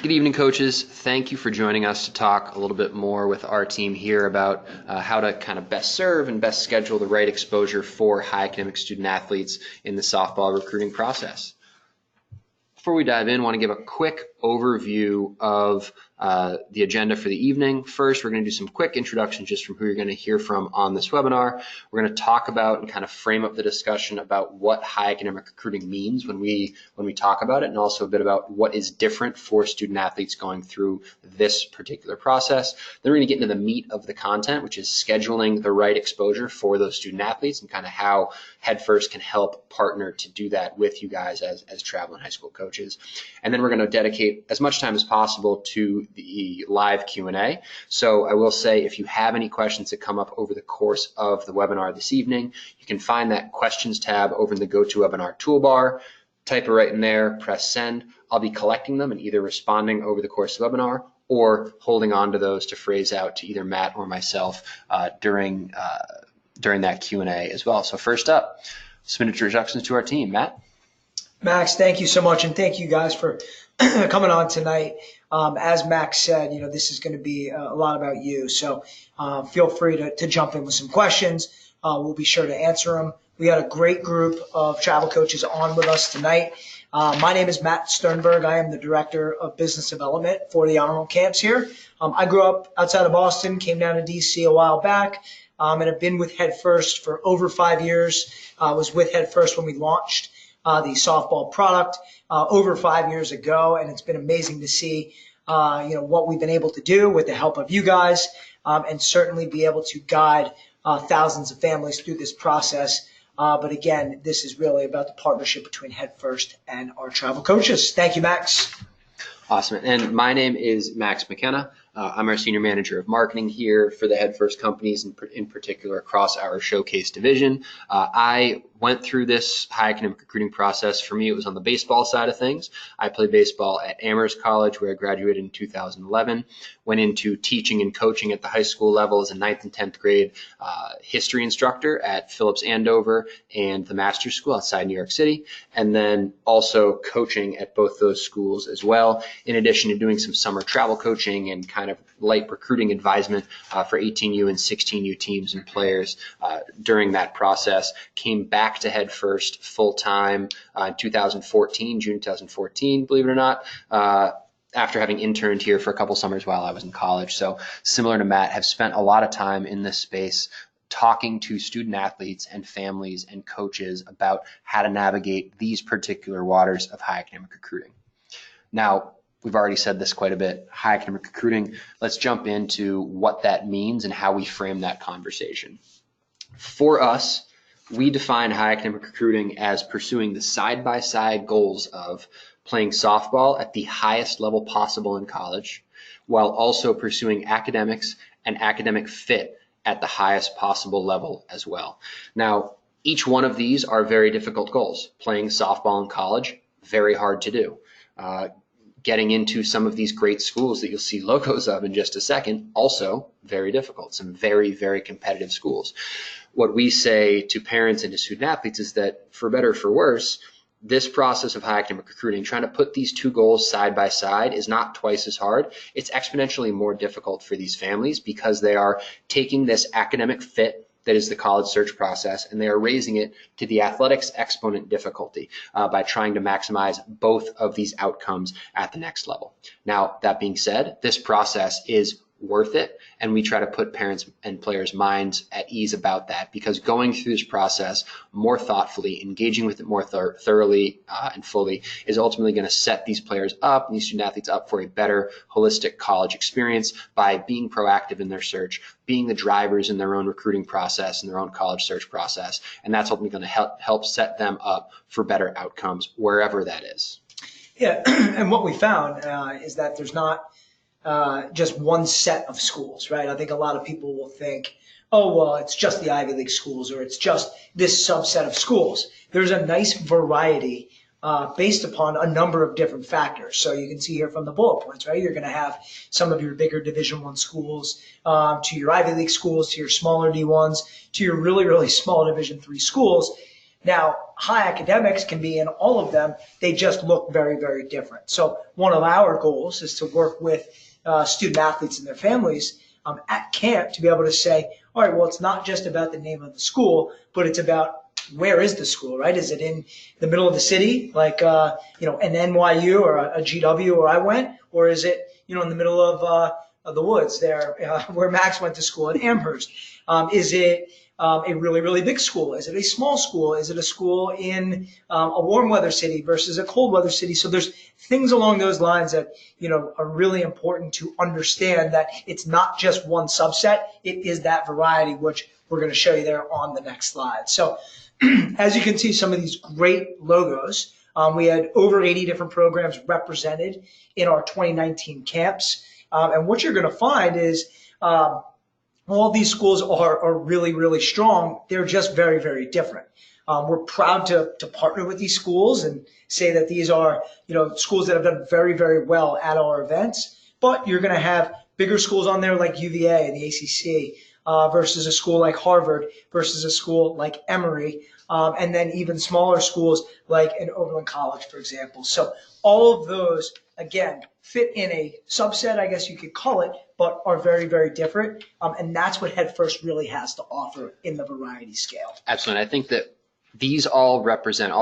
Good evening, coaches. Thank you for joining us to talk a little bit more with our team here about how to kind of best serve and best schedule the right exposure for high academic student athletes in the softball recruiting process. Before we dive in, I want to give a quick overview of the agenda for the evening. First, we're going to do some quick introductions just from who you're going to hear from on this webinar. We're going to talk about and kind of frame up the discussion about what high academic recruiting means when we talk about it, and also a bit about what is different for student athletes going through this particular process. Then we're going to get into the meat of the content, which is scheduling the right exposure for those student athletes and kind of how Headfirst can help partner to do that with you guys as traveling high school coaches. And then we're going to dedicate as much time as possible to the live Q&A. So I will say, if you have any questions that come up over the course of the webinar this evening, you can find that questions tab over in the GoToWebinar toolbar. Type it right in there, press send. I'll be collecting them and either responding over the course of the webinar or holding on to those to phrase out to either Matt or myself during that Q&A as well. So first up, some introductions to our team. Matt? Max, thank you so much, and thank you guys for coming on tonight. As Max said, this is going to be a lot about you, so feel free to jump in with some questions. We'll be sure to answer them. We got a great group of travel coaches on with us tonight. My name is Matt Sternberg. I am the Director of Business Development for the Honor Roll Camps here. I grew up outside of Boston, came down to D.C. a while back, and have been with Headfirst for over 5 years. I was with Headfirst when we launched the softball product over 5 years ago, and it's been amazing to see what we've been able to do with the help of you guys, and certainly be able to guide thousands of families through this process. But again, this is really about the partnership between Headfirst and our travel coaches. Thank you, Max. Awesome. And my name is Max McKenna. I'm our Senior Manager of Marketing here for the Headfirst companies, in particular across our Showcase division. I went through this high academic recruiting process. For me, it was on the baseball side of things. I played baseball at Amherst College, where I graduated in 2011. Went into teaching and coaching at the high school level as a 9th and 10th grade history instructor at Phillips Andover and the Master's School outside New York City, and then also coaching at both those schools as well, in addition to doing some summer travel coaching and kind of light recruiting advisement for 18U and 16U teams and players during that process. Came back to Headfirst full-time in 2014, June 2014, believe it or not, after having interned here for a couple summers while I was in college. So similar to Matt, have spent a lot of time in this space talking to student athletes and families and coaches about how to navigate these particular waters of high academic recruiting. Now, we've already said this quite a bit, high academic recruiting. Let's jump into what that means and how we frame that conversation. For us, we define high academic recruiting as pursuing the side-by-side goals of playing softball at the highest level possible in college, while also pursuing academics and academic fit at the highest possible level as well. Now, each one of these are very difficult goals. Playing softball in college, very hard to do. Getting into some of these great schools that you'll see logos of in just a second, also very difficult. Some very, very competitive schools. What we say to parents and to student athletes is that, for better or for worse, this process of high academic recruiting, trying to put these two goals side by side, is not twice as hard. It's exponentially more difficult for these families because they are taking this academic fit that is the college search process, and they are raising it to the athletics exponent difficulty by trying to maximize both of these outcomes at the next level. Now, that being said, this process is worth it, and we try to put parents and players' minds at ease about that, because going through this process more thoughtfully, engaging with it more thoroughly and fully, is ultimately going to set these players up and these student athletes up for a better holistic college experience by being proactive in their search, being the drivers in their own recruiting process and their own college search process, and that's ultimately going to help set them up for better outcomes wherever that is. Yeah, and what we found is that there's not just one set of schools, right? I think a lot of people will think, oh, well, it's just the Ivy League schools, or it's just this subset of schools. There's a nice variety based upon a number of different factors. So you can see here from the bullet points, right? You're going to have some of your bigger Division I schools, to your Ivy League schools, to your smaller D1s, to your really, really small Division III schools. Now, high academics can be in all of them. They just look very, very different. So one of our goals is to work with student athletes and their families at camp to be able to say, all right, well, it's not just about the name of the school, but it's about where is the school, right? Is it in the middle of the city, like an NYU or a GW where I went, or is it in the middle of the woods there where Max went to school at Amherst? Is it a really, really big school? Is it a small school? Is it a school in a warm weather city versus a cold weather city? So there's things along those lines that, are really important to understand, that it's not just one subset. It is that variety, which we're going to show you there on the next slide. So as you can see, some of these great logos, we had over 80 different programs represented in our 2019 camps. And what you're going to find is all these schools are really, really strong. They're just very, very different. We're proud to partner with these schools and say that these are, schools that have done very, very well at our events. But you're going to have bigger schools on there like UVA and the ACC versus a school like Harvard versus a school like Emory, and then even smaller schools like an Oberlin College, for example. So all of those, again, fit in a subset, I guess you could call it, but are very, very different. And that's what Head First really has to offer in the variety scale. Absolutely. I think that these all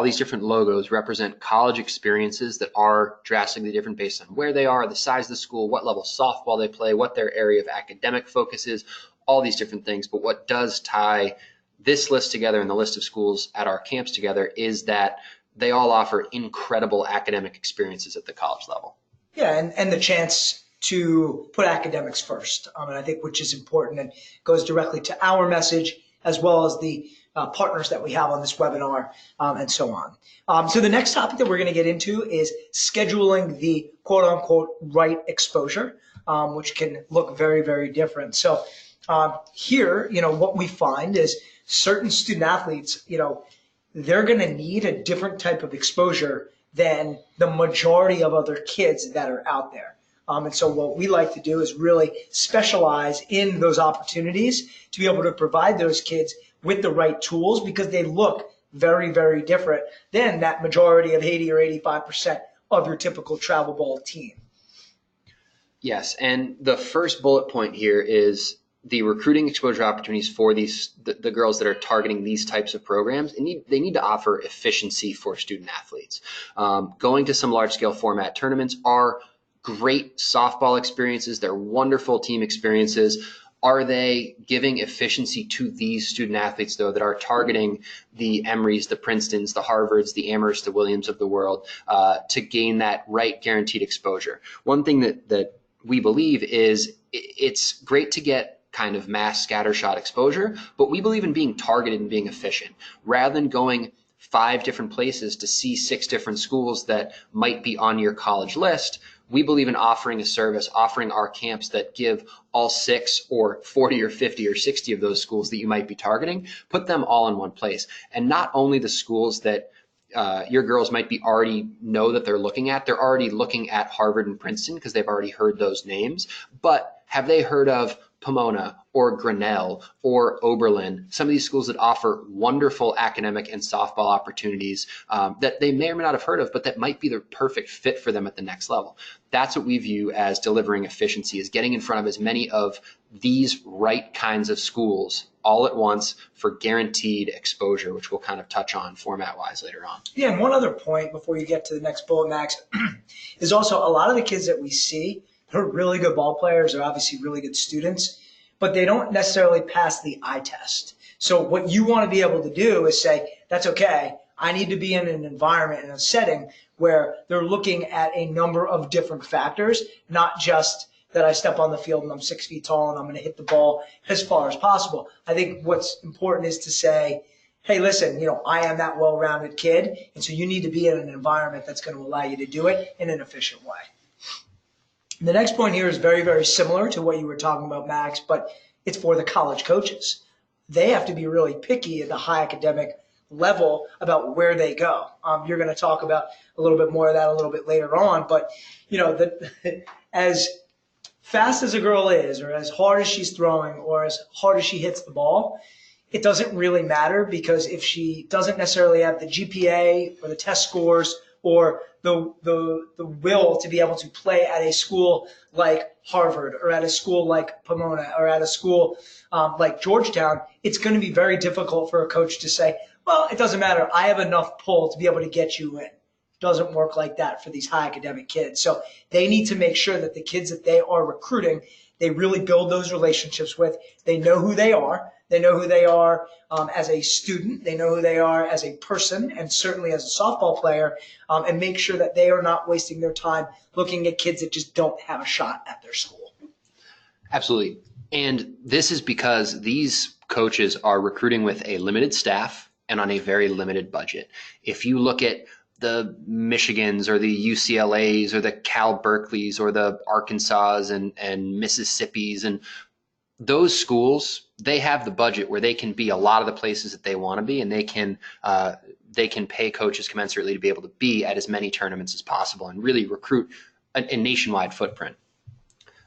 these different logos represent college experiences that are drastically different based on where they are, the size of the school, what level of softball they play, what their area of academic focus is, all these different things. But what does tie this list together and the list of schools at our camps together is that they all offer incredible academic experiences at the college level. Yeah, and the chance to put academics first, and I think which is important and goes directly to our message as well as the partners that we have on this webinar, and so on. So the next topic that we're going to get into is scheduling the quote-unquote right exposure, which can look very, very different. So here, what we find is certain student athletes, they're going to need a different type of exposure than the majority of other kids that are out there. And so what we like to do is really specialize in those opportunities to be able to provide those kids with the right tools, because they look very, very different than that majority of 80 or 85% of your typical travel ball team. Yes, and the first bullet point here is the recruiting exposure opportunities for the girls that are targeting these types of programs. They need to offer efficiency for student athletes. Going to some large-scale format tournaments are great softball experiences. They're wonderful team experiences. Are they giving efficiency to these student athletes, though, that are targeting the Emorys, the Princetons, the Harvards, the Amherst, the Williams of the world, to gain that right guaranteed exposure? One thing that we believe is it's great to get kind of mass scattershot exposure, but we believe in being targeted and being efficient. Rather than going 5 different places to see 6 different schools that might be on your college list, we believe in offering a service, offering our camps that give all 6 or 40 or 50 or 60 of those schools that you might be targeting, put them all in one place. And not only the schools that your girls might be already know that they're looking at, they're already looking at Harvard and Princeton because they've already heard those names, but have they heard of Pomona or Grinnell or Oberlin, some of these schools that offer wonderful academic and softball opportunities that they may or may not have heard of, but that might be the perfect fit for them at the next level. That's what we view as delivering efficiency, is getting in front of as many of these right kinds of schools all at once for guaranteed exposure, which we'll kind of touch on format-wise later on. Yeah, and one other point before you get to the next bullet, Max, is also a lot of the kids that we see, they're really good ball players. They're obviously really good students, but they don't necessarily pass the eye test. So what you want to be able to do is say, that's okay. I need to be in an environment, in a setting where they're looking at a number of different factors, not just that I step on the field and I'm 6 feet tall and I'm going to hit the ball as far as possible. I think what's important is to say, hey, listen, I am that well-rounded kid, and so you need to be in an environment that's going to allow you to do it in an efficient way. The next point here is very, very similar to what you were talking about, Max, but it's for the college coaches. They have to be really picky at the high academic level about where they go. You're going to talk about a little bit more of that a little bit later on, but as fast as a girl is, or as hard as she's throwing, or as hard as she hits the ball, it doesn't really matter, because if she doesn't necessarily have the GPA or the test scores or the will to be able to play at a school like Harvard or at a school like Pomona or at a school like Georgetown, it's going to be very difficult for a coach to say, well, it doesn't matter, I have enough pull to be able to get you in. Doesn't work like that for these high academic kids. So they need to make sure that the kids that they are recruiting, they really build those relationships with. They know who they are. They know who they are as a student. They know who they are as a person, and certainly as a softball player, and make sure that they are not wasting their time looking at kids that just don't have a shot at their school. Absolutely. And this is because these coaches are recruiting with a limited staff and on a very limited budget. If you look at the Michigans or the UCLAs or the Cal Berkeleys or the Arkansas and Mississippis, and those schools, they have the budget where they can be a lot of the places that they want to be, and they can pay coaches commensurately to be able to be at as many tournaments as possible and really recruit a nationwide footprint.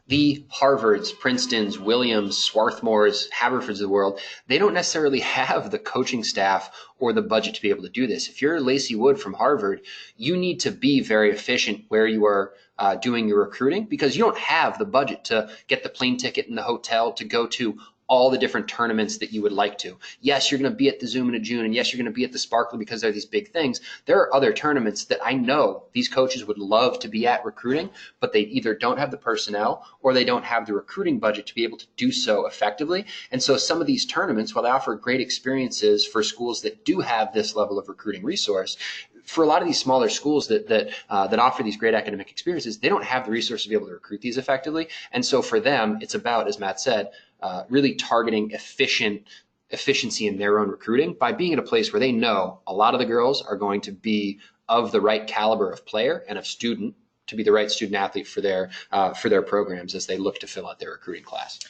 The Harvards, Princetons, Williams, Swarthmores, Haverfords of the world, they don't necessarily have the coaching staff or the budget to be able to do this. If you're Lacey Wood from Harvard, you need to be very efficient where you are doing your recruiting, because you don't have the budget to get the plane ticket and the hotel to go to all the different tournaments that you would like to. Yes, you're going to be at the Zoom in June, and yes, you're going to be at the Sparkle because they're these big things. There are other tournaments that I know these coaches would love to be at recruiting, but they either don't have the personnel or they don't have the recruiting budget to be able to do so effectively. And so some of these tournaments, while they offer great experiences for schools that do have this level of recruiting resource, for a lot of these smaller schools that offer these great academic experiences, they don't have the resources to be able to recruit these effectively. And so for them, it's about, as Matt said, really targeting efficiency in their own recruiting by being in a place where they know a lot of the girls are going to be of the right caliber of player and of student to be the right student athlete for their programs as they look to fill out their recruiting class.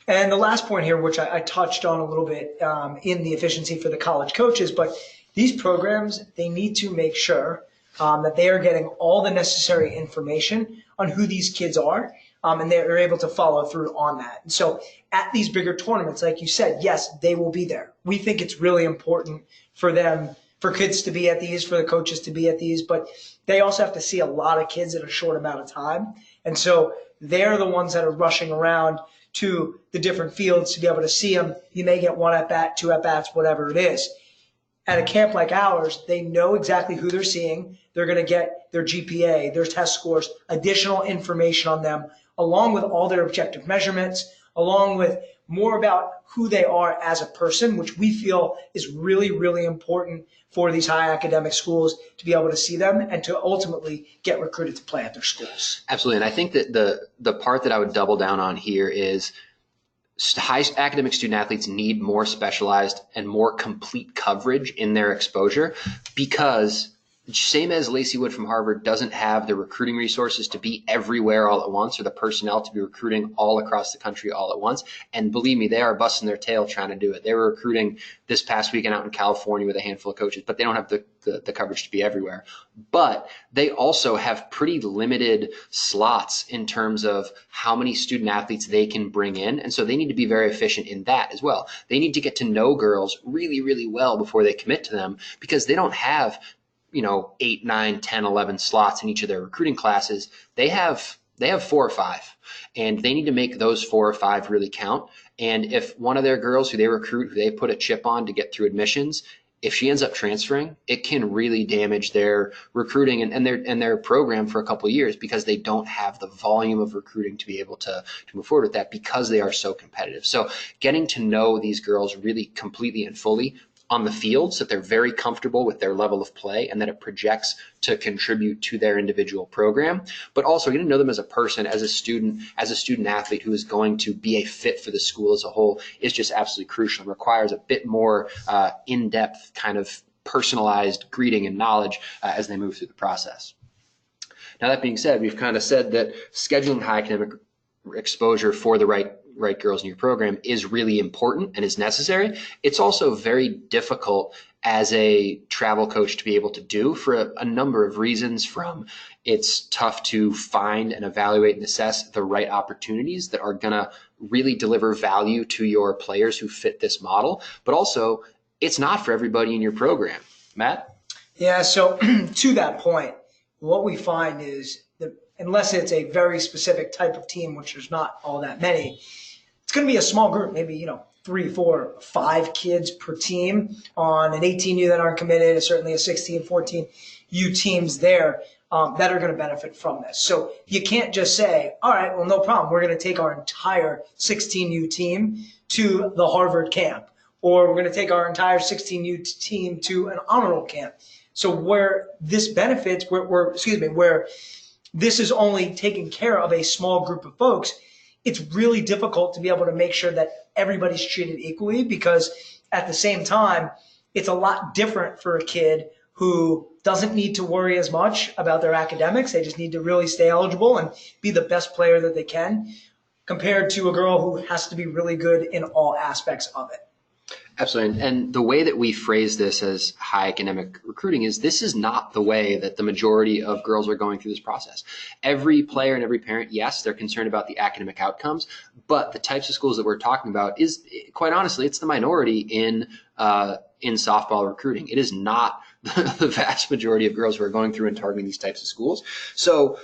And the last point here, which I touched on a little bit in the efficiency for the college coaches, but these programs, they need to make sure that they are getting all the necessary information on who these kids are, and they're able to follow through on that. And so at these bigger tournaments, like you said, yes, they will be there. We think it's really important for them, for kids to be at these, for the coaches to be at these, but they also have to see a lot of kids in a short amount of time. And so they're the ones that are rushing around to the different fields to be able to see them. You may get one at bat, two at bats, whatever it is. At a camp like ours, they know exactly who they're seeing. They're going to get their GPA, their test scores, additional information on them, along with all their objective measurements, along with more about who they are as a person, which we feel is really, really important for these high academic schools to be able to see them and to ultimately get recruited to play at their schools. Absolutely. And I think that the part that I would double down on here is high academic student athletes need more specialized and more complete coverage in their exposure, because same as Lacey Wood from Harvard doesn't have the recruiting resources to be everywhere all at once, or the personnel to be recruiting all across the country all at once. And believe me, they are busting their tail trying to do it. They were recruiting this past weekend out in California with a handful of coaches, but they don't have the coverage to be everywhere. But they also have pretty limited slots in terms of how many student athletes they can bring in. And so they need to be very efficient in that as well. They need to get to know girls really, really well before they commit to them, because they don't have 8, 9, 10, 11 slots in each of their recruiting classes. They have 4 or 5, and they need to make those 4 or 5 really count. And if one of their girls who they recruit, who they put a chip on to get through admissions, if she ends up transferring, it can really damage their recruiting and their program for a couple of years, because they don't have the volume of recruiting to be able to move forward with that, because they are so competitive. So getting to know these girls really completely and fully on the field, so that they're very comfortable with their level of play and that it projects to contribute to their individual program, but also getting to know them as a person, as a student athlete who is going to be a fit for the school as a whole is just absolutely crucial and requires a bit more in-depth kind of personalized greeting and knowledge as they move through the process. Now, that being said, we've kind of said that scheduling high academic exposure for the right right girls in your program is really important and is necessary. It's also very difficult as a travel coach to be able to do for a number of reasons. From it's tough to find and evaluate and assess the right opportunities that are going to really deliver value to your players who fit this model, but also it's not for everybody in your program. Matt? Yeah, so to that point, what we find is that unless it's a very specific type of team, which there's not all that many, it's going to be a small group, maybe, 3, 4, 5 kids per team on an 18U that aren't committed, certainly a 16, 14U teams there that are going to benefit from this. So you can't just say, all right, well, no problem. We're going to take our entire 16U team to the Harvard camp, or we're going to take our entire 16U team to an honor roll camp. So where this benefits, where this is only taking care of a small group of folks, it's really difficult to be able to make sure that everybody's treated equally, because at the same time, it's a lot different for a kid who doesn't need to worry as much about their academics. They just need to really stay eligible and be the best player that they can, compared to a girl who has to be really good in all aspects of it. Absolutely. And the way that we phrase this as high academic recruiting is this is not the way that the majority of girls are going through this process. Every player and every parent, yes, they're concerned about the academic outcomes, but the types of schools that we're talking about is, quite honestly, it's the minority in softball recruiting. It is not the vast majority of girls who are going through and targeting these types of schools. So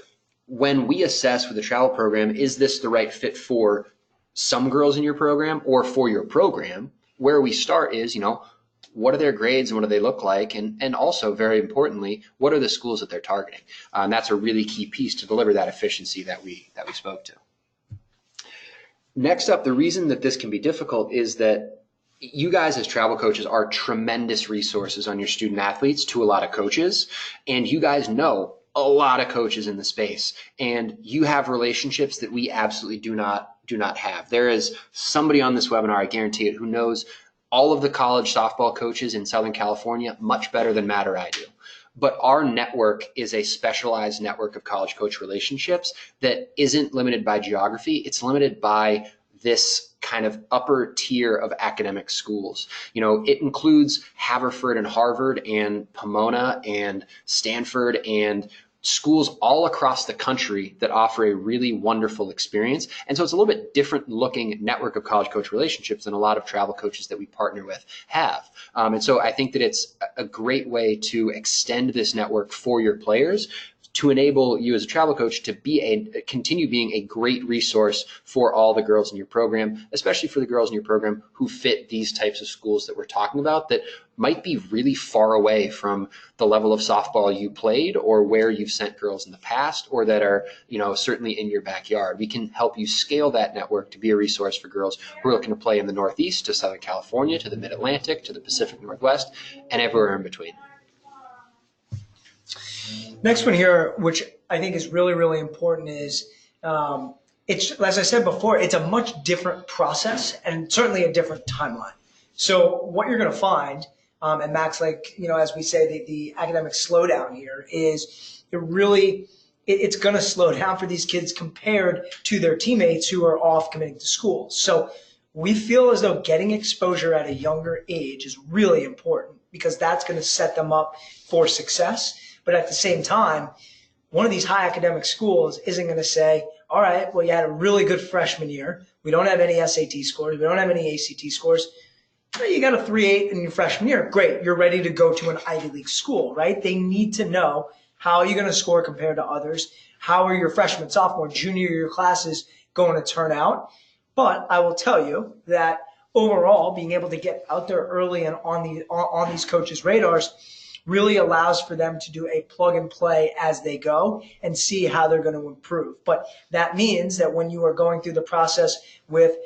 when we assess with the travel program, is this the right fit for some girls in your program or for your program? Where we start is, what are their grades and what do they look like? And also, very importantly, what are the schools that they're targeting? And that's a really key piece to deliver that efficiency that we spoke to. Next up, the reason that this can be difficult is that you guys as travel coaches are tremendous resources on your student athletes to a lot of coaches, and you guys know a lot of coaches in the space, and you have relationships that we absolutely do not have. There is somebody on this webinar, I guarantee it, who knows all of the college softball coaches in Southern California much better than Matt or I do. But our network is a specialized network of college coach relationships that isn't limited by geography. It's limited by this kind of upper tier of academic schools. It includes Haverford and Harvard and Pomona and Stanford and schools all across the country that offer a really wonderful experience. And so it's a little bit different looking network of college coach relationships than a lot of travel coaches that we partner with have. And so I think that it's a great way to extend this network for your players, to enable you as a travel coach to continue being a great resource for all the girls in your program, especially for the girls in your program who fit these types of schools that we're talking about that might be really far away from the level of softball you played or where you've sent girls in the past, or that are, certainly in your backyard. We can help you scale that network to be a resource for girls who are looking to play in the Northeast, to Southern California, to the Mid-Atlantic, to the Pacific Northwest, and everywhere in between. Next one here, which I think is really, really important, is it's, as I said before, it's a much different process and certainly a different timeline. So what you're going to find, and Max, as we say, the academic slowdown here is it's going to slow down for these kids compared to their teammates who are off committing to school. So we feel as though getting exposure at a younger age is really important, because that's going to set them up for success. But at the same time, one of these high academic schools isn't going to say, all right, well, you had a really good freshman year. We don't have any SAT scores. We don't have any ACT scores. You got a 3.8 in your freshman year. Great. You're ready to go to an Ivy League school, right? They need to know how you're going to score compared to others. How are your freshman, sophomore, junior year classes going to turn out? But I will tell you that overall, being able to get out there early and on these coaches' radars really allows for them to do a plug and play as they go and see how they're going to improve. But that means that when you are going through the process with,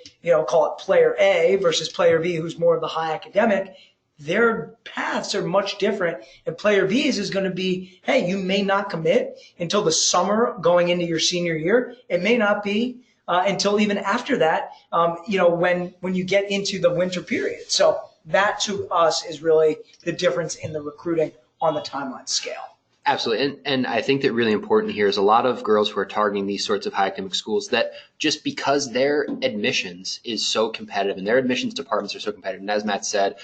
call it player A versus player B, who's more of the high academic, their paths are much different. And player B's is going to be, hey, you may not commit until the summer going into your senior year. It may not be until even after that, when you get into the winter period. So that to us is really the difference in the recruiting on the timeline scale. Absolutely. And I think that really important here is a lot of girls who are targeting these sorts of high academic schools that just because their admissions is so competitive and their admissions departments are so competitive. And as Matt said,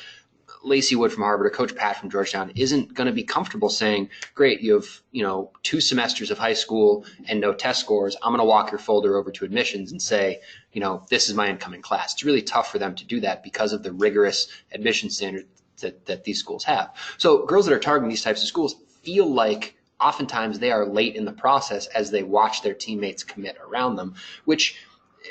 Lacey Wood from Harvard or Coach Pat from Georgetown isn't going to be comfortable saying, great, you have, 2 semesters of high school and no test scores. I'm going to walk your folder over to admissions and say, this is my incoming class. It's really tough for them to do that because of the rigorous admission standards that these schools have. So girls that are targeting these types of schools feel like oftentimes they are late in the process as they watch their teammates commit around them, which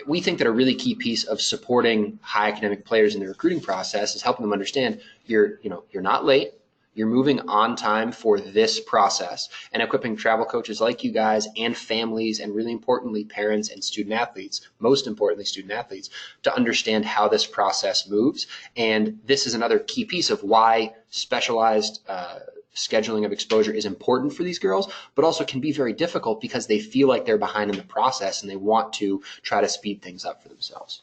we think that a really key piece of supporting high academic players in the recruiting process is helping them understand you're not late, you're moving on time for this process, and equipping travel coaches like you guys and families and really importantly parents and student athletes, most importantly student athletes, to understand how this process moves. And this is another key piece of why specialized scheduling of exposure is important for these girls, but also can be very difficult because they feel like they're behind in the process and they want to try to speed things up for themselves.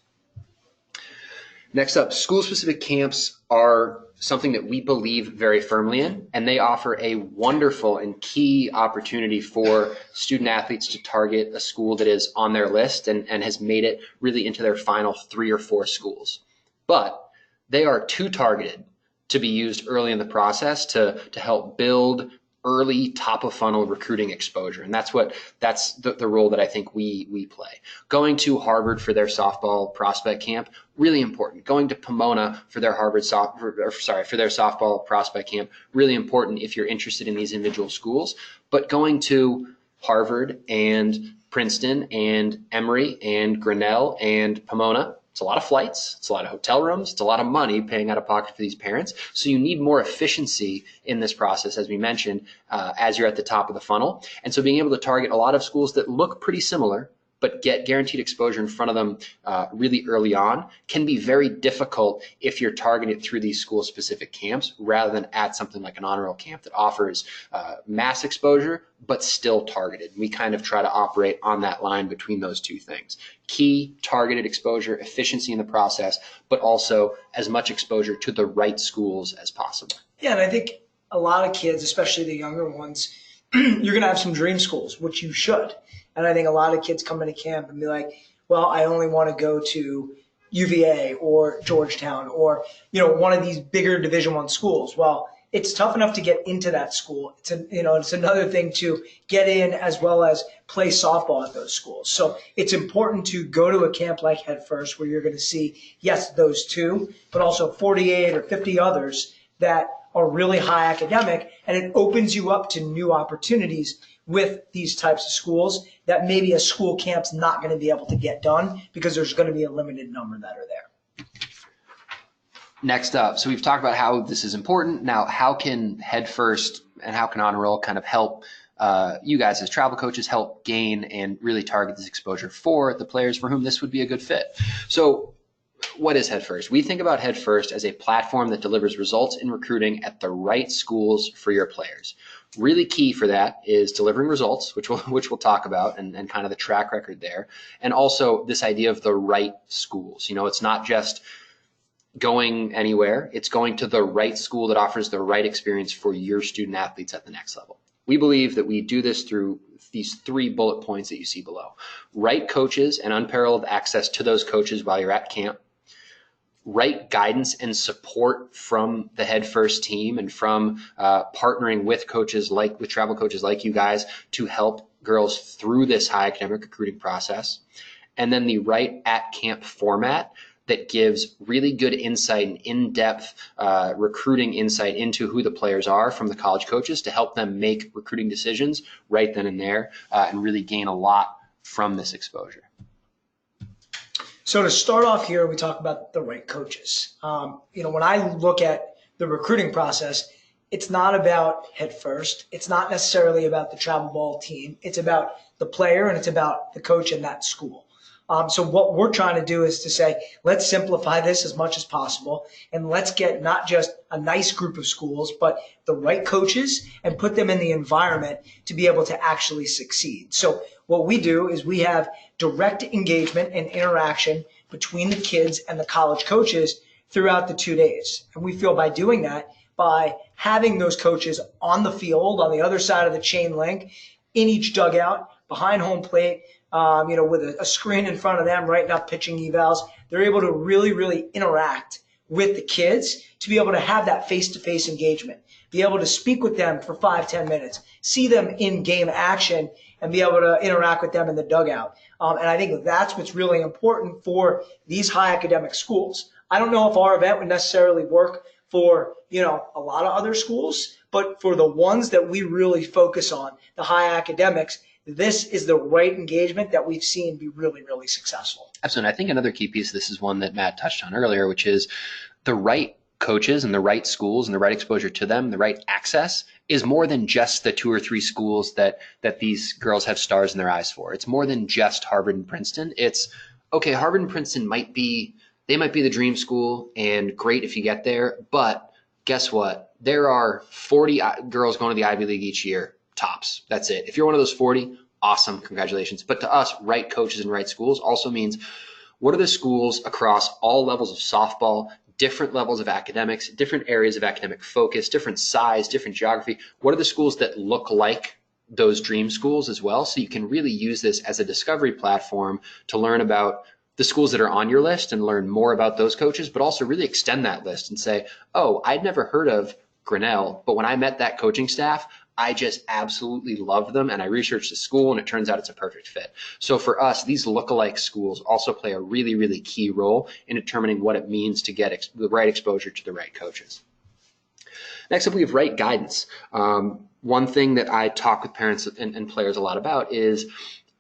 Next up, school-specific camps are something that we believe very firmly in, and they offer a wonderful and key opportunity for student athletes to target a school that is on their list and has made it really into their final 3 or 4 schools. But they are too targeted to be used early in the process to help build early top of funnel recruiting exposure. And that's the role that I think we play. Going to Harvard for their softball prospect camp, really important. Going to Pomona for their for their softball prospect camp, really important if you're interested in these individual schools. But going to Harvard and Princeton and Emory and Grinnell and Pomona, it's a lot of flights, it's a lot of hotel rooms, it's a lot of money paying out of pocket for these parents. So you need more efficiency in this process, as we mentioned, as you're at the top of the funnel. And so being able to target a lot of schools that look pretty similar, but get guaranteed exposure in front of them really early on can be very difficult if you're targeted through these school-specific camps rather than at something like an honor roll camp that offers mass exposure, but still targeted. We kind of try to operate on that line between those two things. Key targeted exposure, efficiency in the process, but also as much exposure to the right schools as possible. Yeah, and I think a lot of kids, especially the younger ones, you're going to have some dream schools, which you should. And I think a lot of kids come into camp and be like, well, I only want to go to UVA or Georgetown or, one of these bigger Division I schools. Well, it's tough enough to get into that school. It's another thing to get in as well as play softball at those schools. So it's important to go to a camp like Head First where you're going to see, yes, those 2, but also 48 or 50 others that are really high academic, and it opens you up to new opportunities with these types of schools that maybe a school camp's not going to be able to get done because there's going to be a limited number that are there. Next up, so we've talked about how this is important. Now, how can Head First and how can Honor Roll kind of help you guys as travel coaches help gain and really target this exposure for the players for whom this would be a good fit? So what is Head First? We think about Head First as a platform that delivers results in recruiting at the right schools for your players. Really key for that is delivering results, which we'll talk about, and kind of the track record there. And also this idea of the right schools. It's not just going anywhere. It's going to the right school that offers the right experience for your student athletes at the next level. We believe that we do this through these 3 bullet points that you see below. Right coaches and unparalleled access to those coaches while you're at camp. Right guidance and support from the Head First team and from partnering with travel coaches like you guys to help girls through this high academic recruiting process. And then the right at camp format that gives really good insight and in-depth recruiting insight into who the players are from the college coaches to help them make recruiting decisions right then and there and really gain a lot from this exposure. So to start off here, we talk about the right coaches. When I look at the recruiting process, it's not about Head First. It's not necessarily about the travel ball team. It's about the player and it's about the coach in that school. So what we're trying to do is to say, let's simplify this as much as possible and let's get not just a nice group of schools, but the right coaches and put them in the environment to be able to actually succeed. So what we do is we have direct engagement and interaction between the kids and the college coaches throughout the 2 days. And we feel by doing that, by having those coaches on the field, on the other side of the chain link, in each dugout, behind home plate, with a screen in front of them, writing up pitching evals. They're able to really, really interact with the kids to be able to have that face-to-face engagement, be able to speak with them for 5-10 minutes, see them in game action, and be able to interact with them in the dugout. And I think that's what's really important for these high academic schools. I don't know if our event would necessarily work for, a lot of other schools, but for the ones that we really focus on, the high academics, this is the right engagement that we've seen be really, really successful. Absolutely. I think another key piece of this is one that Matt touched on earlier, which is the right coaches and the right schools and the right exposure to them, the right access is more than just the 2 or 3 schools that these girls have stars in their eyes for. It's more than just Harvard and Princeton. It's, okay, Harvard and Princeton might be the dream school and great if you get there, but guess what? There are 40 girls going to the Ivy League each year, tops. That's it. If you're one of those 40, awesome, congratulations. But to us, right coaches and right schools also means what are the schools across all levels of softball, different levels of academics, different areas of academic focus, different size, different geography. What are the schools that look like those dream schools as well? So you can really use this as a discovery platform to learn about the schools that are on your list and learn more about those coaches, but also really extend that list and say, oh, I'd never heard of Grinnell, but when I met that coaching staff, I just absolutely loved them, and I researched the school, and it turns out it's a perfect fit. So for us, these lookalike schools also play a really, really key role in determining what it means to get the right exposure to the right coaches. Next up, we have right guidance. One thing that I talk with parents and players a lot about is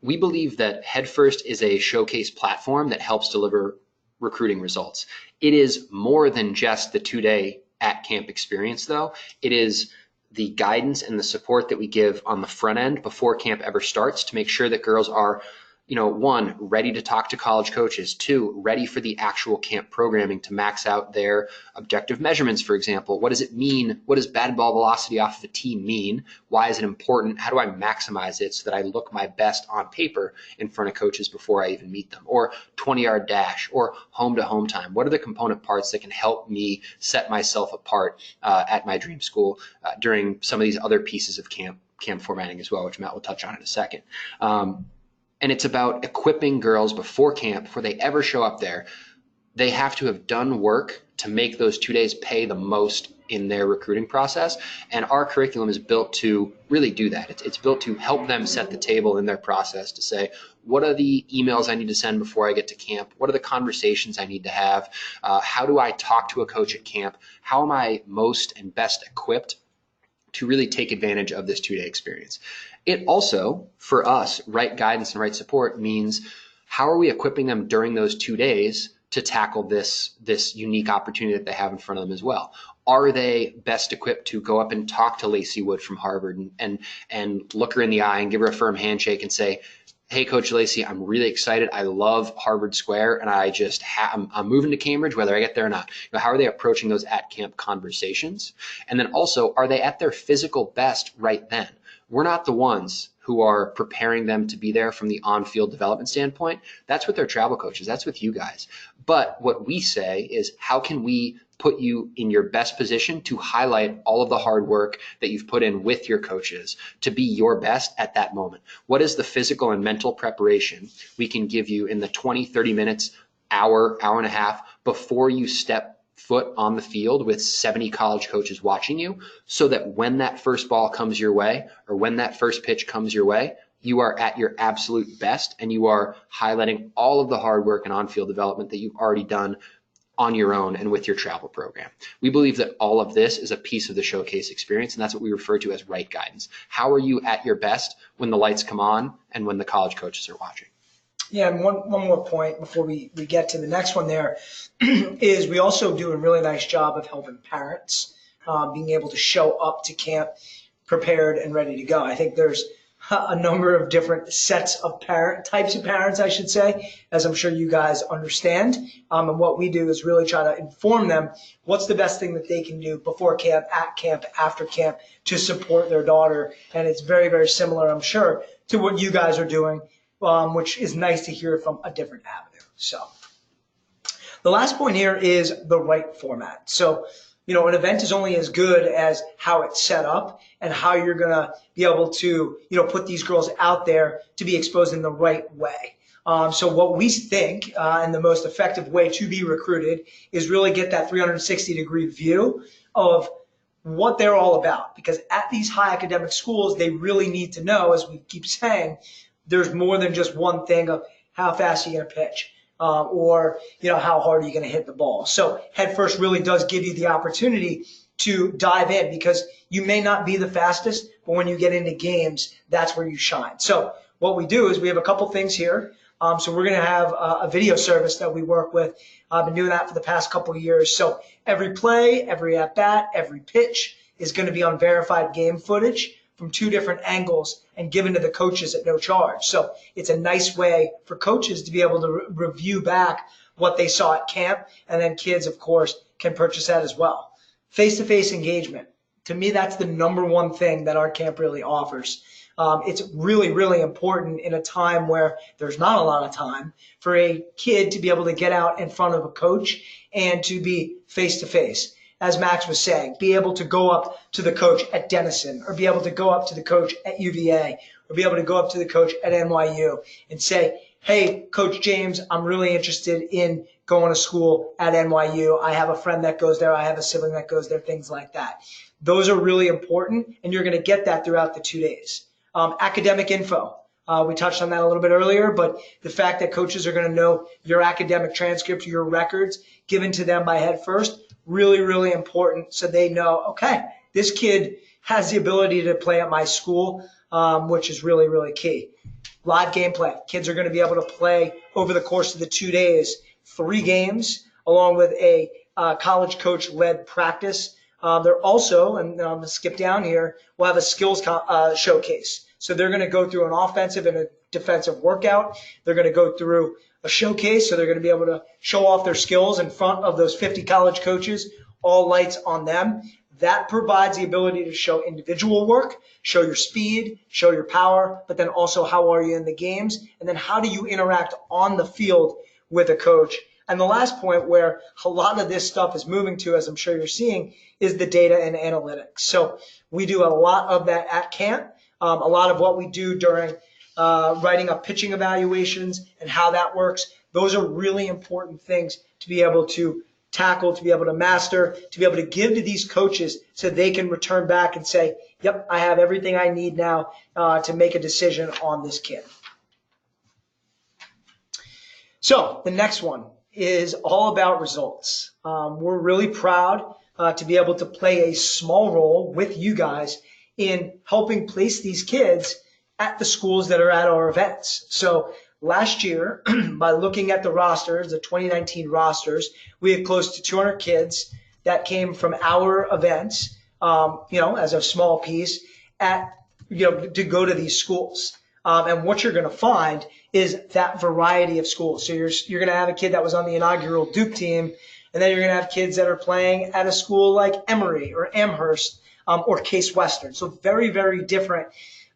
we believe that Headfirst is a showcase platform that helps deliver recruiting results. It is more than just the 2-day at-camp experience, though. It is the guidance and the support that we give on the front end before camp ever starts to make sure that girls are, 1, ready to talk to college coaches, 2, ready for the actual camp programming to max out their objective measurements, for example. What does it mean? What does batted ball velocity off of a tee mean? Why is it important? How do I maximize it so that I look my best on paper in front of coaches before I even meet them? Or 20-yard dash or home-to-home time. What are the component parts that can help me set myself apart at my dream school during some of these other pieces of camp formatting as well, which Matt will touch on in a second. And it's about equipping girls before camp, before they ever show up there. They have to have done work to make those 2 days pay the most in their recruiting process. And our curriculum is built to really do that. It's built to help them set the table in their process to say, what are the emails I need to send before I get to camp? What are the conversations I need to have? How do I talk to a coach at camp? How am I most and best equipped to really take advantage of this 2-day experience? It also, for us, right guidance and right support means how are we equipping them during those 2 days to tackle this unique opportunity that they have in front of them as well? Are they best equipped to go up and talk to Lacey Wood from Harvard and look her in the eye and give her a firm handshake and say, hey, Coach Lacey, I'm really excited. I love Harvard Square, and I'm moving to Cambridge, whether I get there or not. How are they approaching those at-camp conversations? And then also, are they at their physical best right then? We're not the ones who are preparing them to be there from the on-field development standpoint. That's with their travel coaches. That's with you guys. But what we say is, how can we put you in your best position to highlight all of the hard work that you've put in with your coaches to be your best at that moment? What is the physical and mental preparation we can give you in the 20, 30 minutes, hour and a half before you step foot on the field with 70 college coaches watching you, so that when that first ball comes your way or when that first pitch comes your way, you are at your absolute best and you are highlighting all of the hard work and on-field development that you've already done on your own and with your travel program. We believe that all of this is a piece of the showcase experience, and that's what we refer to as right guidance. How are you at your best when the lights come on and when the college coaches are watching? Yeah, and one more point before we get to the next one there is we also do a really nice job of helping parents being able to show up to camp prepared and ready to go. I think there's a number of different sets of types of parents, I should say, as I'm sure you guys understand. And what we do is really try to inform them what's the best thing that they can do before camp, at camp, after camp to support their daughter. And it's very, very similar, I'm sure, to what you guys are doing, which is nice to hear from a different avenue. So the last point here is the right format. So an event is only as good as how it's set up and how you're going to be able to, put these girls out there to be exposed in the right way. So what we think, and the most effective way to be recruited is really get that 360-degree view of what they're all about. Because at these high academic schools, they really need to know, as we keep saying, there's more than just one thing of how fast you're going to pitch. Or how hard are you going to hit the ball. So Head First really does give you the opportunity to dive in, because you may not be the fastest, but when you get into games, that's where you shine. So what we do is we have a couple things here. So we're going to have a video service that we work with. I've been doing that for the past couple of years. So every play, every at-bat, every pitch is going to be on verified game footage from 2 different angles and given to the coaches at no charge. So it's a nice way for coaches to be able to review back what they saw at camp, and then kids, of course, can purchase that as well. Face-to-face engagement. To me, that's the number one thing that our camp really offers. It's really, really important in a time where there's not a lot of time for a kid to be able to get out in front of a coach and to be face-to-face. As Max was saying, be able to go up to the coach at Denison, or be able to go up to the coach at UVA, or be able to go up to the coach at NYU and say, hey, Coach James, I'm really interested in going to school at NYU. I have a friend that goes there. I have a sibling that goes there, things like that. Those are really important, and you're going to get that throughout the 2 days. Academic info. We touched on that a little bit earlier, but the fact that coaches are going to know your academic transcripts, your records given to them by Head First, really, really important, so they know, okay, this kid has the ability to play at my school, which is really, really key. Live gameplay. Kids are going to be able to play over the course of the 2 days, 3 games, along with a college coach-led practice. They're also, and I'm going to skip down here, we'll have a skills showcase. So they're going to go through an offensive and a defensive workout. They're going to go through a showcase, so they're going to be able to show off their skills in front of those 50 college coaches, all lights on them. That provides the ability to show individual work, show your speed, show your power, but then also how are you in the games, and then how do you interact on the field with a coach. And the last point where a lot of this stuff is moving to, as I'm sure you're seeing, is the data and analytics. So we do a lot of that at camp, a lot of what we do during writing up pitching evaluations and how that works. Those are really important things to be able to tackle, to be able to master, to be able to give to these coaches so they can return back and say, yep, I have everything I need now to make a decision on this kid. So the next one is all about results. We're really proud to be able to play a small role with you guys in helping place these kids at the schools that are at our events. So last year, by looking at the rosters, the 2019 rosters, we had close to 200 kids that came from our events, as a small piece to go to these schools. And what you're going to find is that variety of schools. So you're going to have a kid that was on the inaugural Duke team, and then you're going to have kids that are playing at a school like Emory or Amherst or Case Western. So very, very different,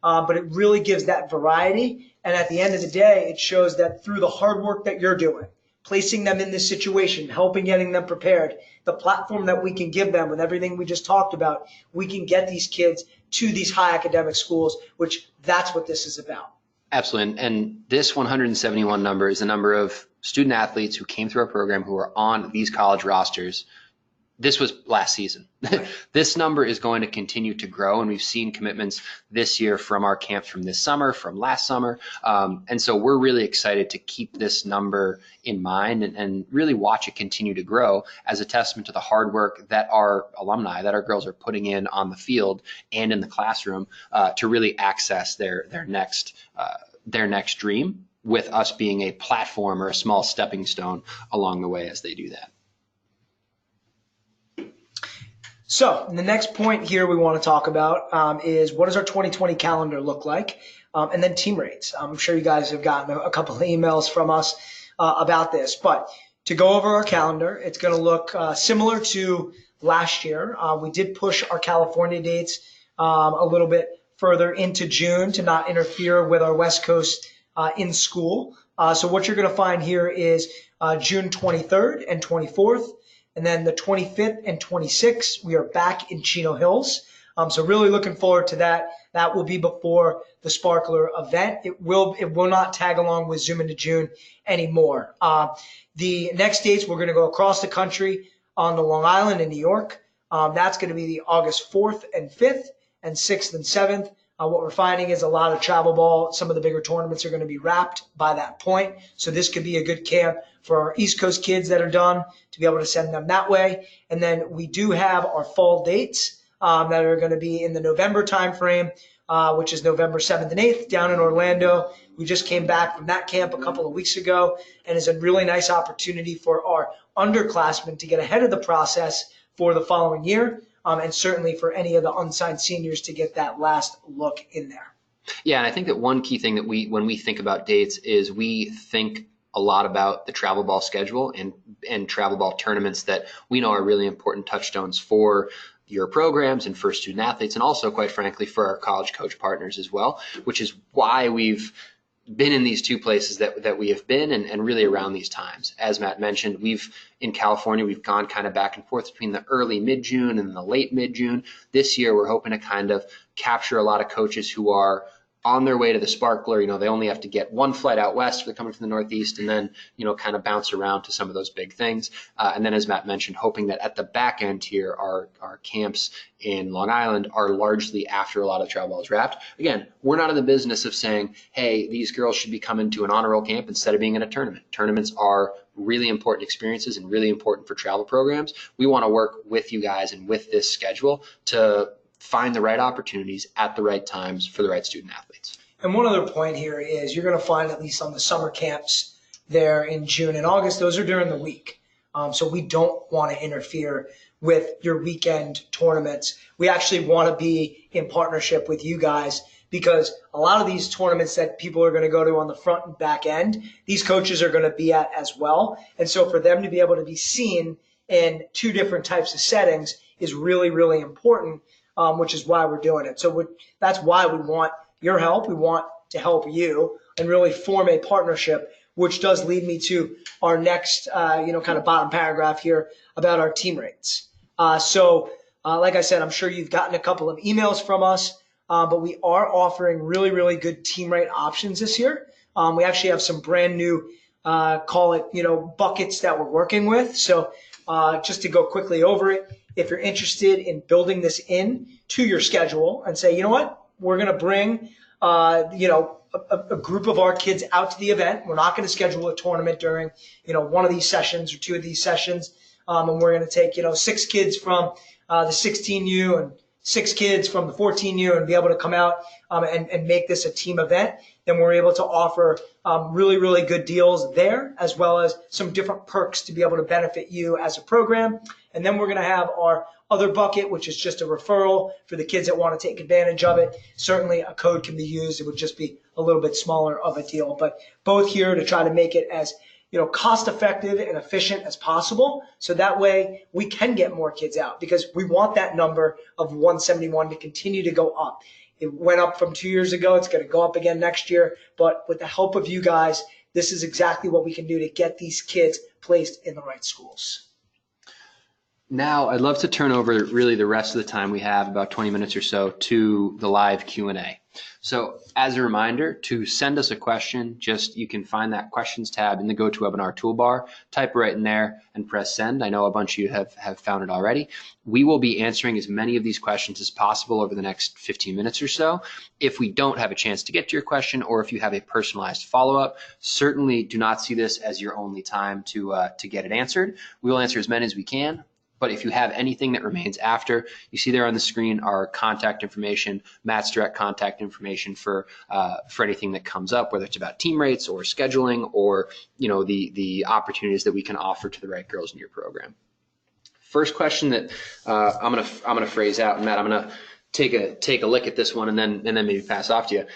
but it really gives that variety. And at the end of the day, it shows that through the hard work that you're doing, placing them in this situation, helping getting them prepared, the platform that we can give them with everything we just talked about, we can get these kids to these high academic schools, which that's what this is about. Absolutely. And this 171 number is the number of student athletes who came through our program who are on these college rosters. This was last season. Right. This number is going to continue to grow, and we've seen commitments this year from our camps from this summer, from last summer. And so we're really excited to keep this number in mind and really watch it continue to grow as a testament to the hard work that our alumni, that our girls are putting in on the field and in the classroom to really access their next dream, with us being a platform or a small stepping stone along the way as they do that. So the next point here we want to talk about is what does our 2020 calendar look like, and then team rates. I'm sure you guys have gotten a couple of emails from us about this, but to go over our calendar, it's going to look similar to last year. We did push our California dates a little bit further into June to not interfere with our West Coast in school. So what you're going to find here is June 23rd and 24th. And then the 25th and 26th, we are back in Chino Hills. So really looking forward to that. That will be before the Sparkler event. It will not tag along with Zoom into June anymore. The next dates, we're going to go across the country on the Long Island in New York. That's going to be the August 4th and 5th and 6th and 7th. What we're finding is a lot of travel ball. Some of the bigger tournaments are going to be wrapped by that point. So this could be a good camp for our East Coast kids that are done to be able to send them that way. And then we do have our fall dates that are going to be in the November timeframe, which is November 7th and 8th down in Orlando. We just came back from that camp a couple of weeks ago, and it's a really nice opportunity for our underclassmen to get ahead of the process for the following year, and certainly for any of the unsigned seniors to get that last look in there. Yeah, and I think that one key thing that when we think about dates is we think a lot about the travel ball schedule and travel ball tournaments that we know are really important touchstones for your programs and for student athletes, and also, quite frankly, for our college coach partners as well, which is why we've been in these two places that we have been and really around these times. As Matt mentioned, in California, we've gone kind of back and forth between the early mid-June and the late mid-June. This year, we're hoping to kind of capture a lot of coaches who are on their way to the Sparkler. They only have to get one flight out west if they're coming from the Northeast, and then, kind of bounce around to some of those big things. And then, as Matt mentioned, hoping that at the back end here, our camps in Long Island are largely after a lot of the travel ball is wrapped. Again, we're not in the business of saying, hey, these girls should be coming to an honor roll camp instead of being in a tournament. Tournaments are really important experiences and really important for travel programs. We want to work with you guys and with this schedule to find the right opportunities at the right times for the right student athletes. And one other point here is you're going to find, at least on the summer camps there in June and August, those are during the week. So we don't want to interfere with your weekend tournaments. We actually want to be in partnership with you guys, because a lot of these tournaments that people are going to go to on the front and back end, these coaches are going to be at as well. And so for them to be able to be seen in two different types of settings is really, really important. Which is why we're doing it. So that's why we want your help. We want to help you and really form a partnership, which does lead me to our next, kind of bottom paragraph here about our team rates. So like I said, I'm sure you've gotten a couple of emails from us, but we are offering really, really good team rate options this year. We actually have some brand new, call it, buckets that we're working with. So just to go quickly over it, if you're interested in building this in to your schedule and say, you know what, we're going to bring, a group of our kids out to the event. We're not going to schedule a tournament during, one of these sessions or two of these sessions. And we're going to take, 6 kids from the 16U and 6 kids from the 14U and be able to come out and make this a team event. Then we're able to offer really, really good deals there, as well as some different perks to be able to benefit you as a program. And then we're going to have our other bucket, which is just a referral for the kids that want to take advantage of it. Certainly a code can be used. It would just be a little bit smaller of a deal, but both here to try to make it as cost effective and efficient as possible. So that way we can get more kids out, because we want that number of 171 to continue to go up. It went up from 2 years ago. It's going to go up again next year. But with the help of you guys, this is exactly what we can do to get these kids placed in the right schools. Now, I'd love to turn over really the rest of the time we have, about 20 minutes or so, to the live Q&A. So as a reminder, to send us a question, you can find that questions tab in the GoToWebinar toolbar, type right in there and press send. I know a bunch of you have found it already. We will be answering as many of these questions as possible over the next 15 minutes or so. If we don't have a chance to get to your question, or if you have a personalized follow-up, certainly do not see this as your only time to get it answered. We will answer as many as we can. But if you have anything that remains after, you see there on the screen our contact information, Matt's direct contact information for anything that comes up, whether it's about team rates or scheduling, or the opportunities that we can offer to the right girls in your program. First question that I'm gonna phrase out, and Matt, I'm gonna take a lick at this one and then maybe pass off to you.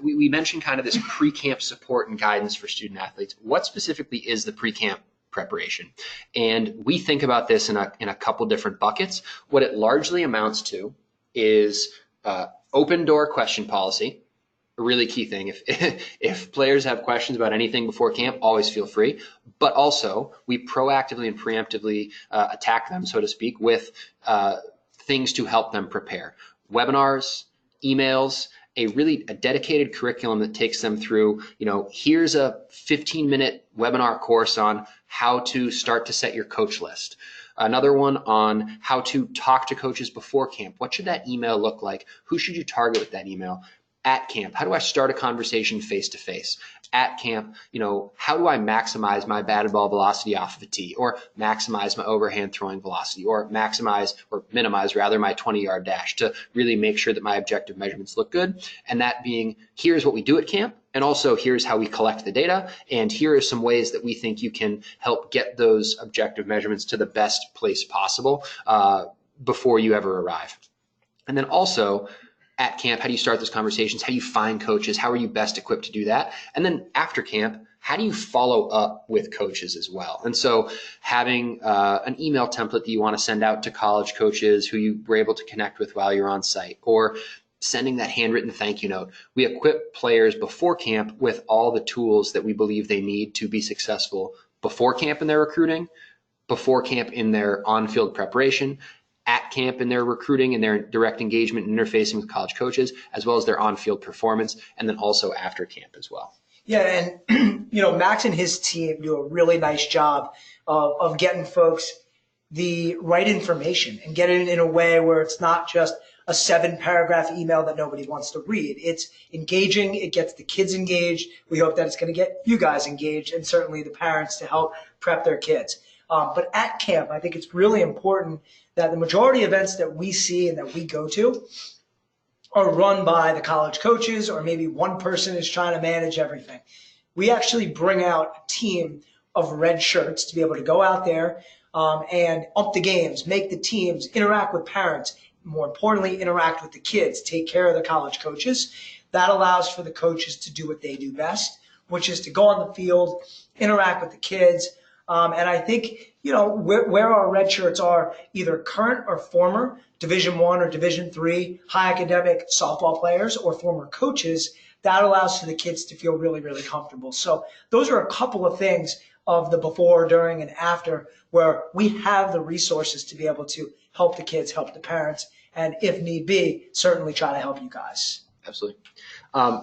We mentioned kind of this pre-camp support and guidance for student athletes. What specifically is the pre-camp preparation? And we think about this in a couple different buckets. What it largely amounts to is open door question policy, a really key thing. If players have questions about anything before camp, always feel free. But also, we proactively and preemptively attack them, so to speak, with things to help them prepare. Webinars, emails, a dedicated curriculum that takes them through, here's a 15-minute webinar course on how to start to set your coach list. Another one on how to talk to coaches before camp. What should that email look like? Who should you target with that email? At camp, how do I start a conversation face-to-face? At camp, how do I maximize my batted ball velocity off of a tee, or maximize my overhand throwing velocity, or maximize or minimize rather my 20-yard dash to really make sure that my objective measurements look good? And that being, here's what we do at camp, and also here's how we collect the data, and here are some ways that we think you can help get those objective measurements to the best place possible before you ever arrive. And then also, at camp, how do you start those conversations? How do you find coaches? How are you best equipped to do that? And then after camp, how do you follow up with coaches as well? And so having an email template that you want to send out to college coaches who you were able to connect with while you're on site, or sending that handwritten thank you note. We equip players before camp with all the tools that we believe they need to be successful before camp in their recruiting, before camp in their on-field preparation, at camp in their recruiting and their direct engagement and interfacing with college coaches, as well as their on-field performance, and then also after camp as well. Yeah, and Max and his team do a really nice job of getting folks the right information and get it in a way where it's not just a 7-paragraph email that nobody wants to read. It's engaging. It gets the kids engaged. We hope that it's going to get you guys engaged, and certainly the parents to help prep their kids. But at camp, I think it's really important that the majority of events that we see and that we go to are run by the college coaches, or maybe one person is trying to manage everything. We actually bring out a team of red shirts to be able to go out there and up the games, make the teams, interact with parents, more importantly, interact with the kids, take care of the college coaches. That allows for the coaches to do what they do best, which is to go on the field, interact with the kids. And I think, where our red shirts are either current or former Division I or Division III high academic softball players or former coaches, that allows for the kids to feel really, really comfortable. So those are a couple of things of the before, during, and after where we have the resources to be able to help the kids, help the parents, and if need be, certainly try to help you guys. Absolutely.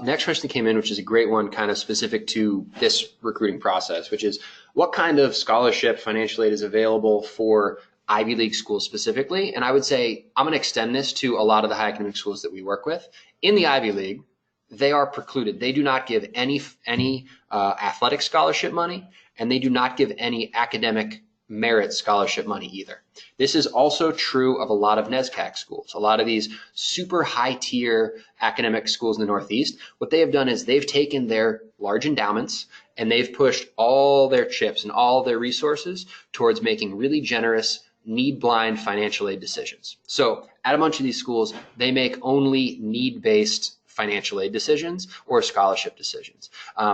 Next question came in, which is a great one, kind of specific to this recruiting process, which is what kind of scholarship financial aid is available for Ivy League schools specifically? And I would say I'm going to extend this to a lot of the high academic schools that we work with. In the Ivy League, they are precluded. They do not give any athletic scholarship money, and they do not give any academic merit scholarship money either. This is also true of a lot of NESCAC schools. A lot of these super high tier academic schools in the Northeast, what they have done is they've taken their large endowments and they've pushed all their chips and all their resources towards making really generous, need-blind financial aid decisions. So at a bunch of these schools, they make only need-based financial aid decisions or scholarship decisions.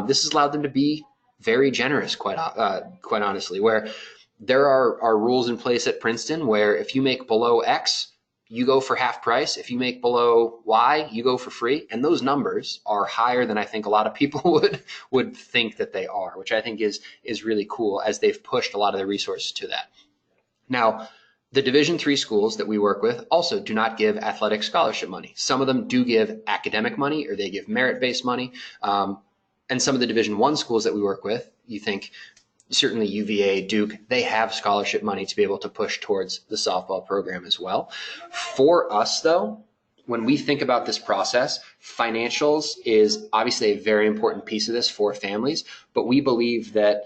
This has allowed them to be very generous, quite honestly, where there are rules in place at Princeton where if you make below X, you go for half price. If you make below Y, you go for free. And those numbers are higher than I think a lot of people would think that they are, which I think is really cool as they've pushed a lot of their resources to that. Now, the Division III schools that we work with also do not give athletic scholarship money. Some of them do give academic money, or they give merit-based money. And some of the Division I schools that we work with, you think certainly UVA, Duke, they have scholarship money to be able to push towards the softball program as well. For us, though, when we think about this process, financials is obviously a very important piece of this for families, but we believe that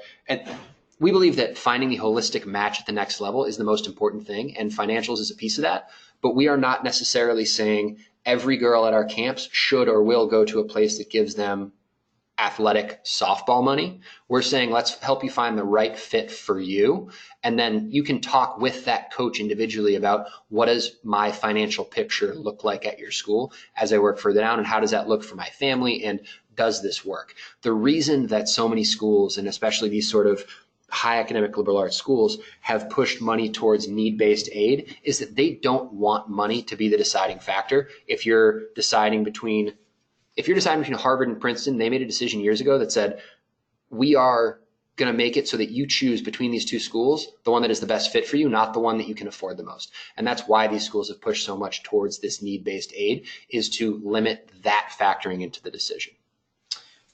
finding the holistic match at the next level is the most important thing, and financials is a piece of that. But we are not necessarily saying every girl at our camps should or will go to a place that gives them athletic softball money. We're saying, let's help you find the right fit for you. And then you can talk with that coach individually about what does my financial picture look like at your school as I work further down, and how does that look for my family, and does this work? The reason that so many schools, and especially these sort of high academic liberal arts schools, have pushed money towards need-based aid is that they don't want money to be the deciding factor. If you're deciding between if you're deciding between Harvard and Princeton, they made a decision years ago that said, we are going to make it so that you choose between these two schools, the one that is the best fit for you, not the one that you can afford the most. And that's why these schools have pushed so much towards this need-based aid, is to limit that factoring into the decision.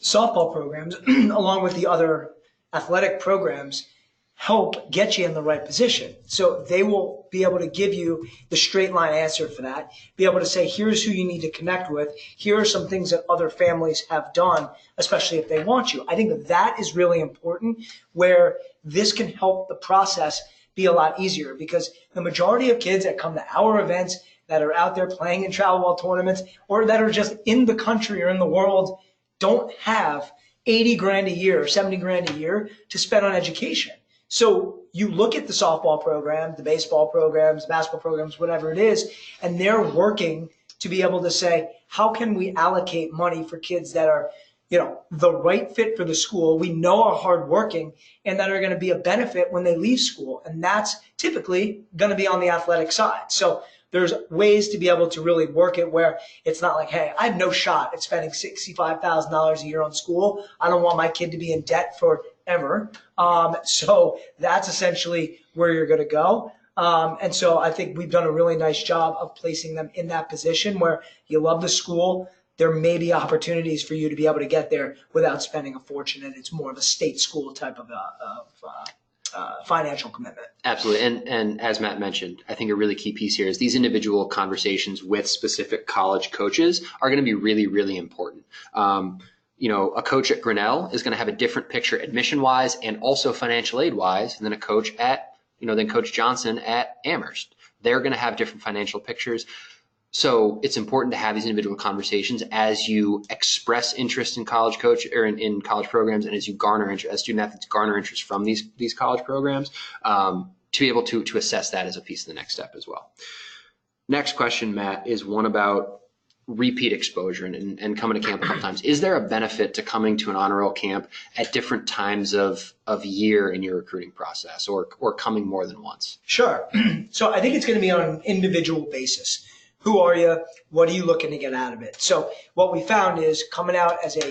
Softball programs, along with the other athletic programs, help get you in the right position. So they will be able to give you the straight line answer for that, be able to say, here's who you need to connect with. Here are some things that other families have done, especially if they want you. I think that that is really important, where this can help the process be a lot easier, because the majority of kids that come to our events, that are out there playing in travel ball tournaments, or that are just in the country or in the world, don't have 80 grand a year or 70 grand a year to spend on education. So you look at the softball program, the baseball programs, basketball programs, whatever it is, and they're working to be able to say, how can we allocate money for kids that are, the right fit for the school, we know are hardworking, and that are going to be a benefit when they leave school. And that's typically going to be on the athletic side. So there's ways to be able to really work it where it's not like, hey, I have no shot at spending $65,000 a year on school. I don't want my kid to be in debt forever. So that's essentially where you're going to go. And so I think we've done a really nice job of placing them in that position where you love the school. There may be opportunities for you to be able to get there without spending a fortune, and it's more of a state school type of financial commitment. Absolutely. And as Matt mentioned, I think a really key piece here is these individual conversations with specific college coaches are going to be really, really important. A coach at Grinnell is going to have a different picture admission-wise and also financial aid-wise than a coach than Coach Johnson at Amherst. They're going to have different financial pictures. So it's important to have these individual conversations as you express interest in college coach or in college programs, and as you garner interest, as student athletes garner interest from these college programs, to be able to assess that as a piece of the next step as well. Next question, Matt, is one about repeat exposure and coming to camp a couple times. Is there a benefit to coming to an honor roll camp at different times of year in your recruiting process, or coming more than once? Sure. So I think it's going to be on an individual basis. Who are you? What are you looking to get out of it? So what we found is coming out as as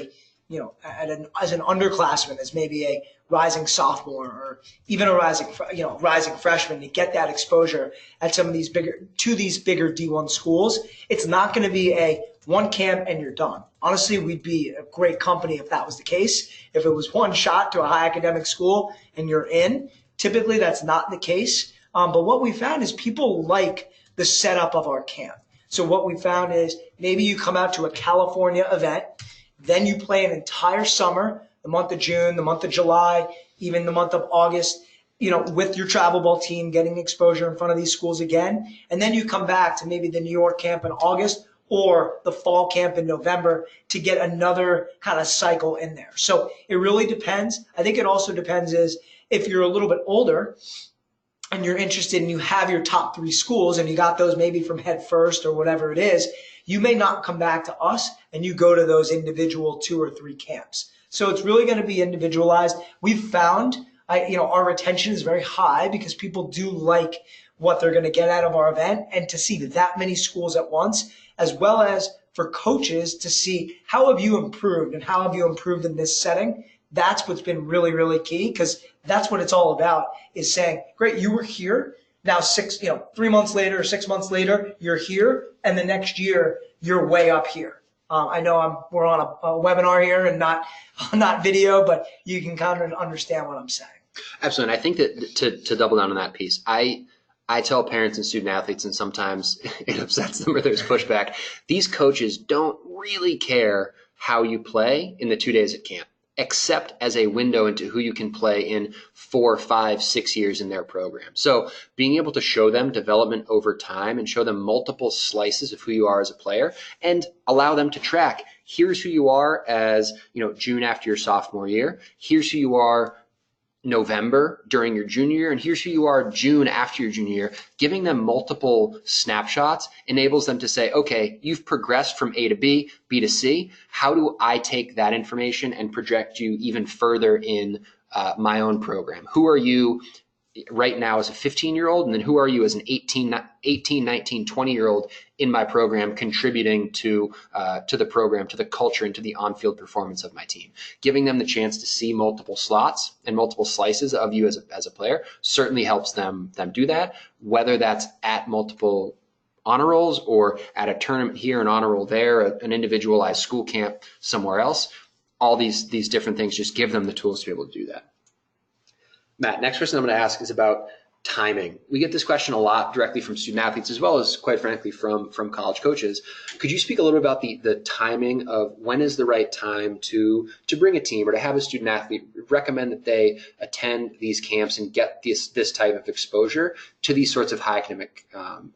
an underclassman, as maybe a rising sophomore or even a rising freshman, to get that exposure at some of these bigger D1 schools. It's not going to be a one camp and you're done. Honestly, we'd be a great company if that was the case. If it was one shot to a high academic school and you're in, typically that's not the case. But what we found is people like the setup of our camp. So what we found is maybe you come out to a California event, then you play an entire summer, the month of June, the month of July, even the month of August, with your travel ball team, getting exposure in front of these schools again. And then you come back to maybe the New York camp in August or the fall camp in November to get another kind of cycle in there. So it really depends. I think it also depends is if you're a little bit older and you're interested and you have your top 3 schools and you got those maybe from Head First or whatever it is, you may not come back to us and you go to those individual 2 or 3 camps. So it's really going to be individualized. We've found, our retention is very high because people do like what they're going to get out of our event, and to see that many schools at once, as well as for coaches to see how have you improved and how have you improved in this setting. That's what's been really, really key, because that's what it's all about, is saying, great, you were here. Now 3 months later or 6 months later, you're here, and the next year you're way up here. I know we're on a webinar here and not video, but you can kind of understand what I'm saying. Absolutely. And I think that to double down on that piece, I tell parents and student athletes, and sometimes it upsets them or there's pushback, these coaches don't really care how you play in the 2 days at camp, except as a window into who you can play in 4, 5, 6 years in their program. So being able to show them development over time and show them multiple slices of who you are as a player, and allow them to track, here's who you are as, June after your sophomore year, here's who you are November during your junior year, and here's who you are June after your junior year. Giving them multiple snapshots enables them to say, okay, you've progressed from A to B, B to C. How do I take that information and project you even further in my own program? Who are you right now as a 15-year-old, and then who are you as an 18, 19, 20-year-old in my program, contributing to the program, to the culture, and to the on-field performance of my team. Giving them the chance to see multiple slots and multiple slices of you as a player certainly helps them do that, whether that's at multiple honor rolls or at a tournament here, an honor roll there, an individualized school camp somewhere else. All these different things just give them the tools to be able to do that. Matt, next question I'm going to ask is about timing. We get this question a lot directly from student athletes, as well as, quite frankly, from college coaches. Could you speak a little bit about the timing of when is the right time to bring a team or to have a student athlete recommend that they attend these camps and get this type of exposure to these sorts of high academic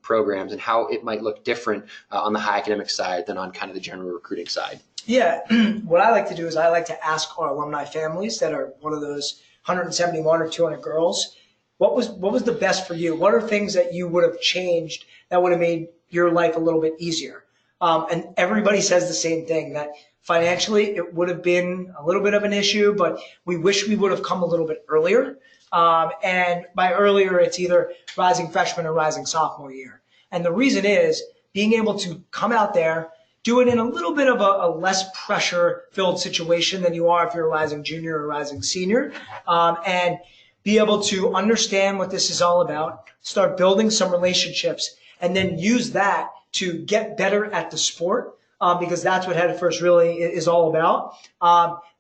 programs, and how it might look different on the high academic side than on kind of the general recruiting side? Yeah, what I like to do is I like to ask our alumni families that are one of those 171 or 200 girls, what was the best for you? What are things that you would have changed that would have made your life a little bit easier? And everybody says the same thing, that financially it would have been a little bit of an issue, but we wish we would have come a little bit earlier. And by earlier, it's either rising freshman or rising sophomore year. And the reason is being able to come out there, do it in a little bit of a less pressure-filled situation than you are if you're a rising junior or rising senior, and be able to understand what this is all about, start building some relationships, and then use that to get better at the sport, because that's what Head First really is all about.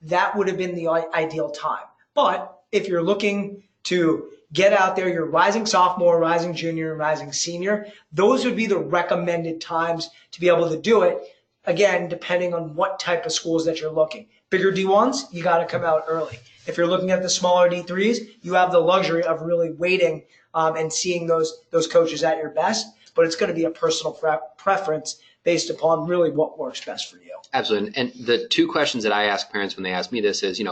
That would have been the ideal time. But if you're looking to get out there, you're rising sophomore, rising junior, rising senior, those would be the recommended times to be able to do it. Again, depending on what type of schools that you're looking. Bigger D1s, you got to come out early. If you're looking at the smaller D3s, you have the luxury of really waiting and seeing those coaches at your best. But it's going to be a personal preference based upon really what works best for you. Absolutely. And the two questions that I ask parents when they ask me this is,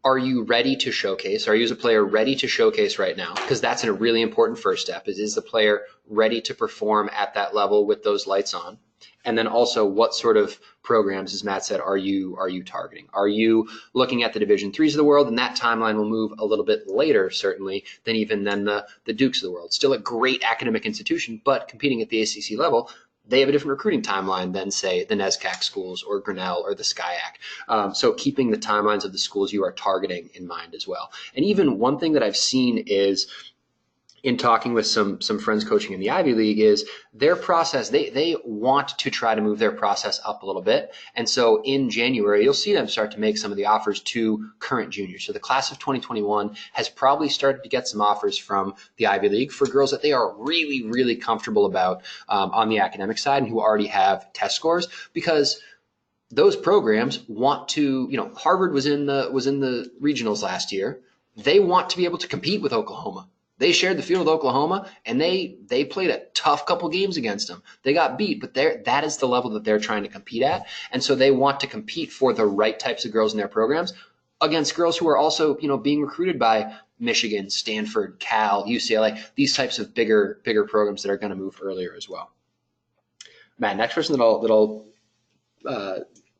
are you ready to showcase? Are you as a player ready to showcase right now? Because that's a really important first step. Is the player ready to perform at that level with those lights on? And then also, what sort of programs, as Matt said, are you targeting? Are you looking at the Division IIIs of the world? And that timeline will move a little bit later, certainly, than the Dukes of the world. Still a great academic institution, but competing at the ACC level, they have a different recruiting timeline than, say, the NESCAC schools or Grinnell or the SCIAC. So keeping the timelines of the schools you are targeting in mind as well. And even one thing that I've seen is, in talking with some friends coaching in the Ivy League, is their process, they want to try to move their process up a little bit. And so in January, you'll see them start to make some of the offers to current juniors. So the class of 2021 has probably started to get some offers from the Ivy League for girls that they are really, really comfortable about on the academic side and who already have test scores, because those programs want to, Harvard was in the regionals last year. They want to be able to compete with Oklahoma. They shared the field with Oklahoma, and they played a tough couple games against them. They got beat, but that is the level that they're trying to compete at. And so they want to compete for the right types of girls in their programs against girls who are also, being recruited by Michigan, Stanford, Cal, UCLA, these types of bigger programs that are going to move earlier as well. Matt, next person that I'll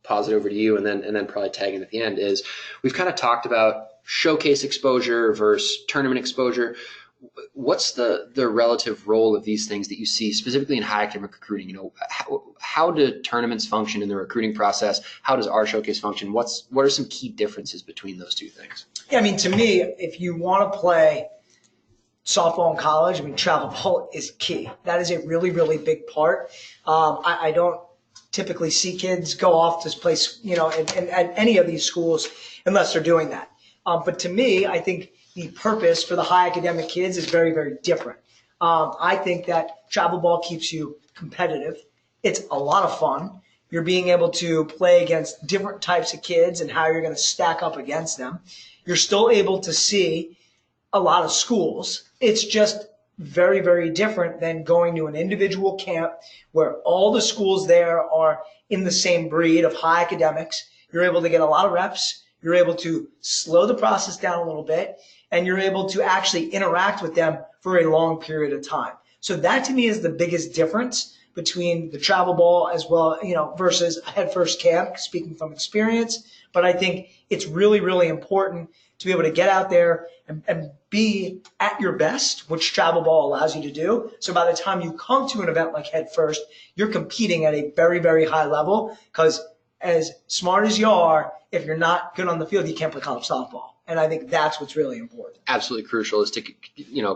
pause it over to you and then probably tag in at the end is, we've kind of talked about showcase exposure versus tournament exposure. What's the relative role of these things that you see specifically in high academic recruiting? How do tournaments function in the recruiting process? How does our showcase function? What are some key differences between those two things? Yeah, to me, if you want to play softball in college, travel ball is key. That is a really, really big part. I don't typically see kids go off to play, at any of these schools unless they're doing that. But to me, I think the purpose for the high academic kids is very, very different. I think that travel ball keeps you competitive. It's a lot of fun. You're being able to play against different types of kids and how you're going to stack up against them. You're still able to see a lot of schools. It's just very, very different than going to an individual camp where all the schools there are in the same breed of high academics. You're able to get a lot of reps. You're able to slow the process down a little bit, and you're able to actually interact with them for a long period of time. So that to me is the biggest difference between the travel ball as well, versus a head first camp, speaking from experience. But I think it's really, really important to be able to get out there and be at your best, which travel ball allows you to do. So by the time you come to an event like Head First, you're competing at a very, very high level, because as smart as you are, if you're not good on the field, you can't play college softball. And I think that's what's really important. Absolutely crucial is to,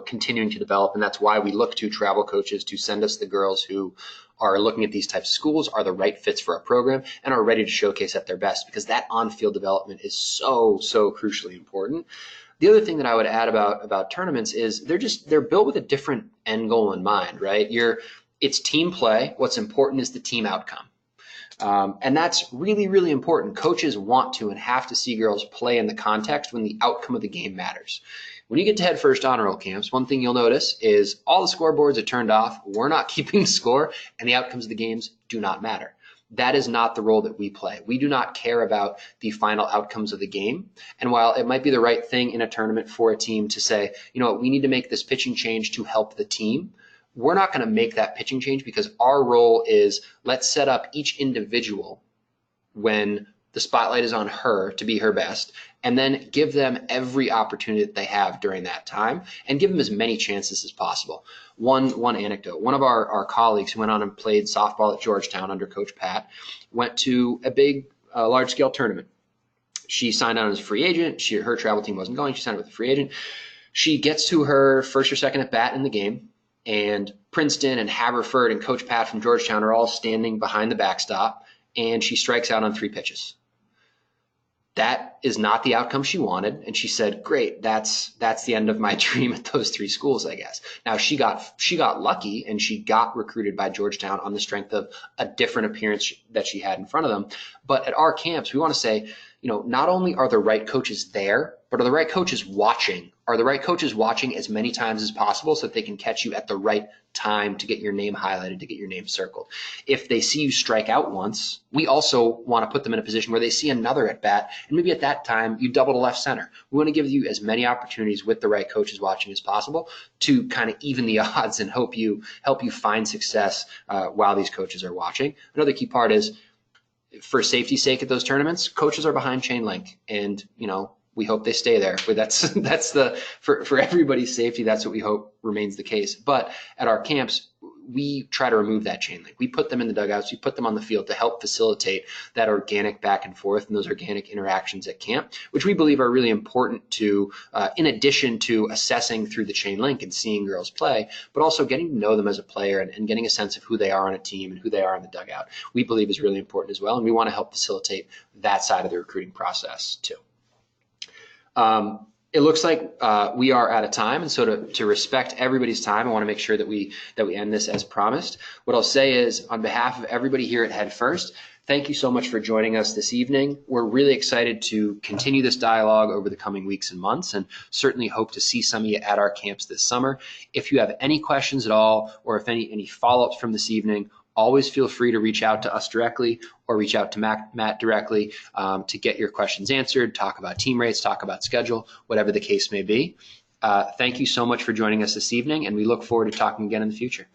continuing to develop. And that's why we look to travel coaches to send us the girls who are looking at these types of schools, are the right fits for our program, and are ready to showcase at their best, because that on-field development is so, so crucially important. The other thing that I would add about tournaments is they're built with a different end goal in mind, right? It's team play. What's important is the team outcome. And that's really, really important. Coaches want to and have to see girls play in the context when the outcome of the game matters. When you get to Head First honor roll camps, one thing you'll notice is all the scoreboards are turned off. We're not keeping score, and the outcomes of the games do not matter. That is not the role that we play. We do not care about the final outcomes of the game. And while it might be the right thing in a tournament for a team to say, we need to make this pitching change to help the team, we're not going to make that pitching change, because our role is, let's set up each individual when the spotlight is on her to be her best, and then give them every opportunity that they have during that time, and give them as many chances as possible. One anecdote, one of our colleagues who went on and played softball at Georgetown under Coach Pat went to a big, large-scale tournament. She signed on as a free agent. Her travel team wasn't going. She signed with a free agent. She gets to her first or second at bat in the game, and Princeton and Haverford and Coach Pat from Georgetown are all standing behind the backstop, and she strikes out on 3 pitches. That is not the outcome she wanted, and she said, great, that's the end of my dream at those 3 schools, I guess. Now, she got lucky, and she got recruited by Georgetown on the strength of a different appearance that she had in front of them. But at our camps, we want to say, not only are the right coaches there, but are the right coaches watching? Are the right coaches watching as many times as possible so that they can catch you at the right time to get your name highlighted, to get your name circled? If they see you strike out once, we also want to put them in a position where they see another at bat, and maybe at that time you double to left center. We want to give you as many opportunities with the right coaches watching as possible to kind of even the odds and help you find success while these coaches are watching. Another key part is, for safety's sake at those tournaments, coaches are behind chain link, and we hope they stay there. But for everybody's safety, that's what we hope remains the case. But at our camps, we try to remove that chain link. We put them in the dugouts. We put them on the field to help facilitate that organic back and forth and those organic interactions at camp, which we believe are really important to, in addition to assessing through the chain link and seeing girls play, but also getting to know them as a player and getting a sense of who they are on a team and who they are in the dugout. We believe is really important as well, and we want to help facilitate that side of the recruiting process too. It looks like we are out of time, and so to respect everybody's time, I want to make sure that we end this as promised. What I'll say is, on behalf of everybody here at Head First, thank you so much for joining us this evening. We're really excited to continue this dialogue over the coming weeks and months, and certainly hope to see some of you at our camps this summer. If you have any questions at all, or if any follow-ups from this evening, always feel free to reach out to us directly or reach out to Matt directly to get your questions answered, talk about team rates, talk about schedule, whatever the case may be. Thank you so much for joining us this evening, and we look forward to talking again in the future.